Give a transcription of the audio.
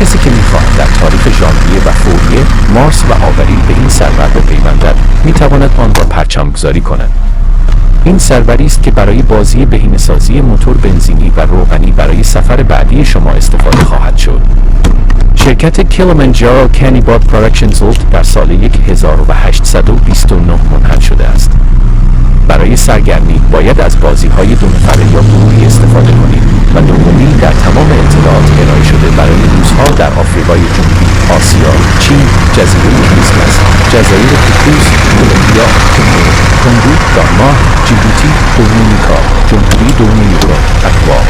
کسی که می‌خواهد در تاریخ ژانویه و فوریه، مارس و آوریل به این سرور بپیوندد، می‌تواند آن را پرچم‌گذاری کند. این سروری است که برای بازی بهینه‌سازی موتور بنزینی و روغنی برای سفر بعدی شما استفاده خواهد شد. شرکت کلیمانجارو کانیباد پروداکشنز در سال 1829 منحل شده است. برای سرگرمی باید از بازی‌های دو نفره یا گروهی استفاده کنید و دومی در تمام اطلاعات ارائه شده برای روزها در آفریقای جنوبی، آسیا، چین، جزیره کریسمس، جزایر کوکوس، کلمبیا، کنگو، دانمارک، جیبوتی، دومینیکا، جمهوری دومینیکا، اکوا